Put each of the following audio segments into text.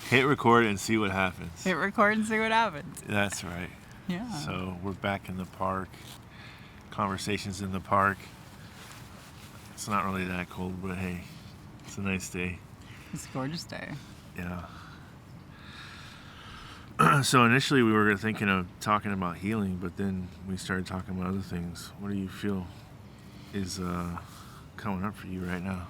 Hit record and see what happens. Hit record and see what happens. That's right. Yeah. So we're back in the park. Conversations in the park. It's not really that cold, but hey, it's a nice day. It's a gorgeous day. Yeah. So initially we were thinking of talking about healing, but then we started talking about other things. What do you feel is coming up for you right now?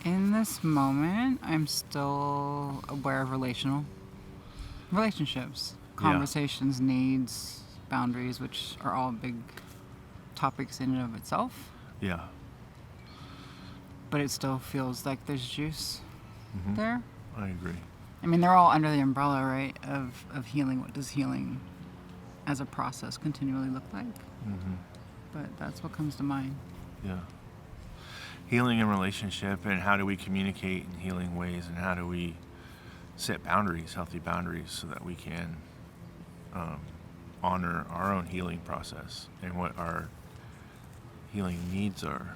In this moment, I'm still aware of relationships, conversations, needs, boundaries, which are all big topics in and of itself. Yeah. But it still feels like there's juice there. I agree. I mean, they're all under the umbrella, right, of healing. What does healing as a process continually look like? Mm-hmm. But that's what comes to mind. Yeah. Healing in relationship, and how do we communicate in healing ways, and how do we set boundaries, healthy boundaries, so that we can honor our own healing process and what our healing needs are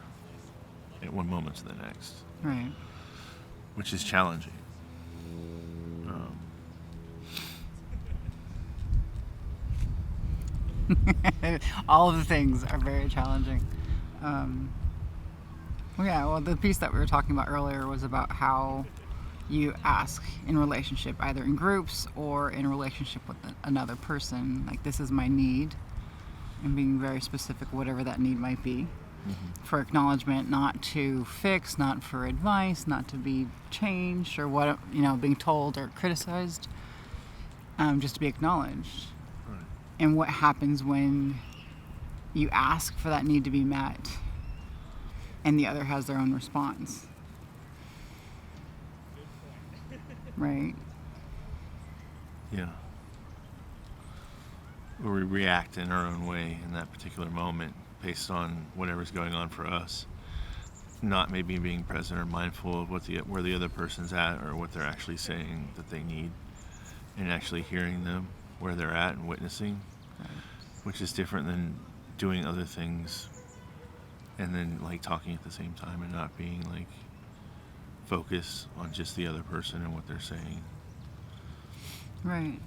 at one moment to the next. Right. Which is challenging. All of the things are very challenging. Well, the piece that we were talking about earlier was about how you ask in relationship, either in groups or in relationship with another person, like, this is my need, and being very specific, whatever that need might be, for acknowledgement, not to fix, not for advice, not to be changed or being told or criticized, just to be acknowledged. Right. And what happens when you ask for that need to be met and the other has their own response, right? Yeah. Or we react in our own way in that particular moment based on whatever's going on for us, not maybe being present or mindful of where the other person's at or what they're actually saying that they need, and actually hearing them where they're at and witnessing, Right. which is different than doing other things and then like talking at the same time and not being like focused on just the other person and what they're saying. Right.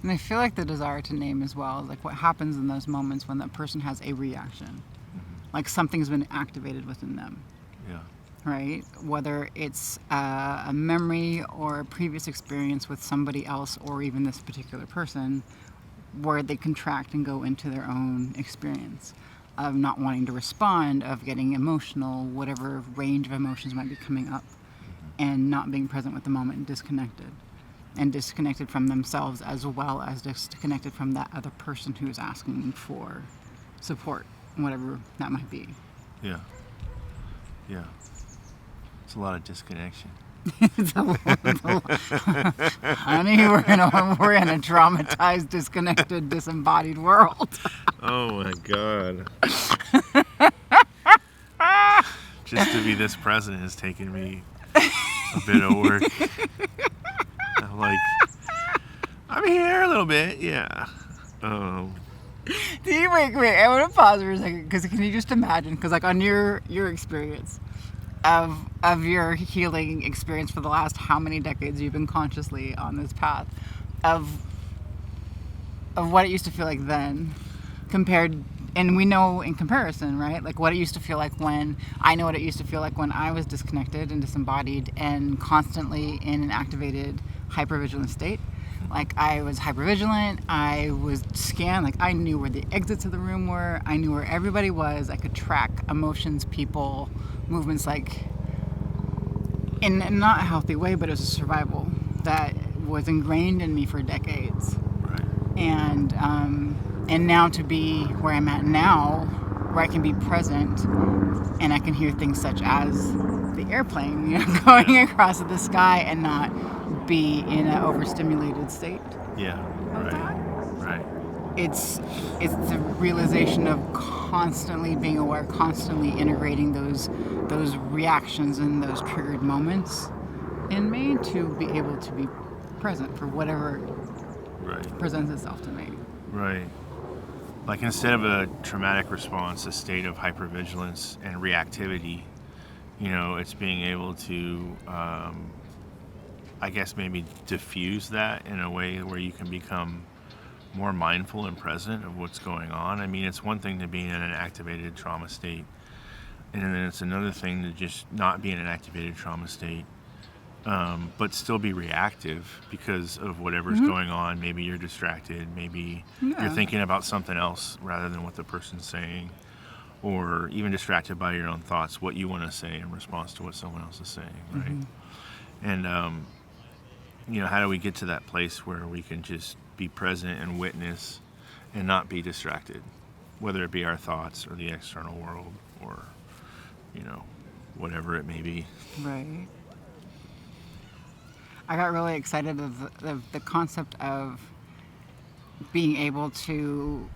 And I feel like the desire to name as well is like what happens in those moments when that person has a reaction, like something's been activated within them. Yeah. Right? Whether it's a memory or a previous experience with somebody else or even this particular person, where they contract and go into their own experience of not wanting to respond, of getting emotional, whatever range of emotions might be coming up, and not being present with the moment and disconnected from themselves, as well as disconnected from that other person who is asking for support, whatever that might be. Yeah. Yeah. It's a lot of disconnection. Honey, we're in a traumatized, disconnected, disembodied world. Oh my God. Just to be this present has taken me a bit of work. I'm like, I'm here a little bit, yeah. Wait, I want to pause for a second, because can you just imagine, because like on your experience of your healing experience for the last how many decades you've been consciously on this path, of what it used to feel like then compared, and we know in comparison, right, like what it used to feel like when I know what it used to feel like when I was disconnected and disembodied and constantly in an activated hypervigilant state. Like, I was hypervigilant, I was scanned, like I knew where the exits of the room were, I knew where everybody was, I could track emotions, people, movements, like in not a healthy way, but it was a survival that was ingrained in me for decades. Right. And now to be where I'm at now, where I can be present and I can hear things such as the airplane, going across the sky and not be in an overstimulated state. Yeah. Right. It's the realization of constantly being aware, constantly integrating those reactions and those triggered moments in me to be able to be present for whatever presents itself to me. Right. like instead of a traumatic response, a state of hypervigilance and reactivity, it's being able to, I guess, maybe diffuse that in a way where you can become more mindful and present of what's going on. I mean, it's one thing to be in an activated trauma state, and then it's another thing to just not be in an activated trauma state, but still be reactive because of whatever's going on. Maybe you're distracted, maybe you're thinking about something else rather than what the person's saying, or even distracted by your own thoughts, what you want to say in response to what someone else is saying, right? And how do we get to that place where we can just be present and witness and not be distracted, whether it be our thoughts or the external world or whatever it may be. Right. I got really excited of the concept of being able to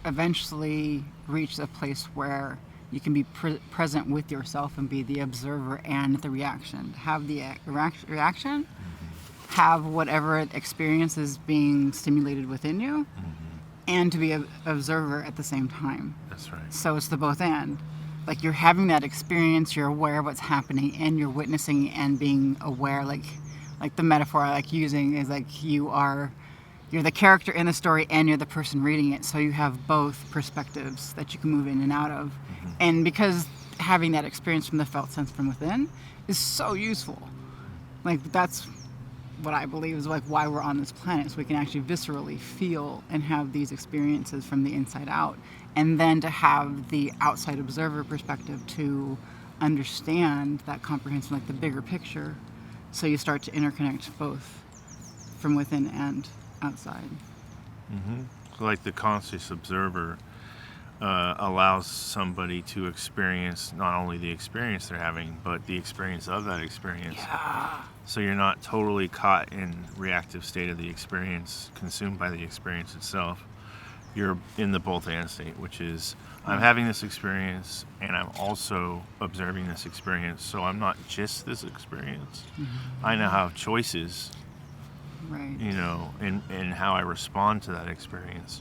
eventually reach a place where you can be present with yourself and be the observer and the reaction. Have the reaction, have whatever experience is being stimulated within you, and to be an observer at the same time. That's right. So it's the both and. Like, you're having that experience, you're aware of what's happening, and you're witnessing and being aware. Like the metaphor I like using is like you're the character in the story and you're the person reading it. So you have both perspectives that you can move in and out of. And because having that experience from the felt sense from within is so useful. Like, that's what I believe is like why we're on this planet, so we can actually viscerally feel and have these experiences from the inside out, and then to have the outside observer perspective to understand that comprehension, like the bigger picture, so you start to interconnect both from within and outside. So like the conscious observer allows somebody to experience not only the experience they're having, but the experience of that experience. Yeah. So you're not totally caught in reactive state of the experience, consumed by the experience itself. You're in the both and state, which is I'm having this experience and I'm also observing this experience. So I'm not just this experience. I now have choices, Right. in how I respond to that experience,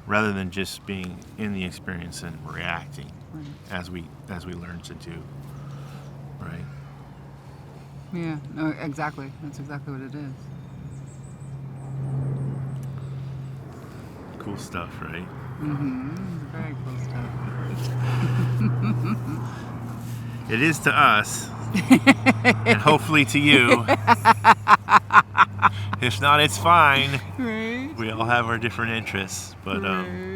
rather than just being in the experience and reacting, as we learn to do, right? Yeah, no, exactly. That's exactly what it is. Cool stuff, right? Very cool stuff. It is to us, and hopefully to you. If not, it's fine. Right. We all have our different interests, but Right.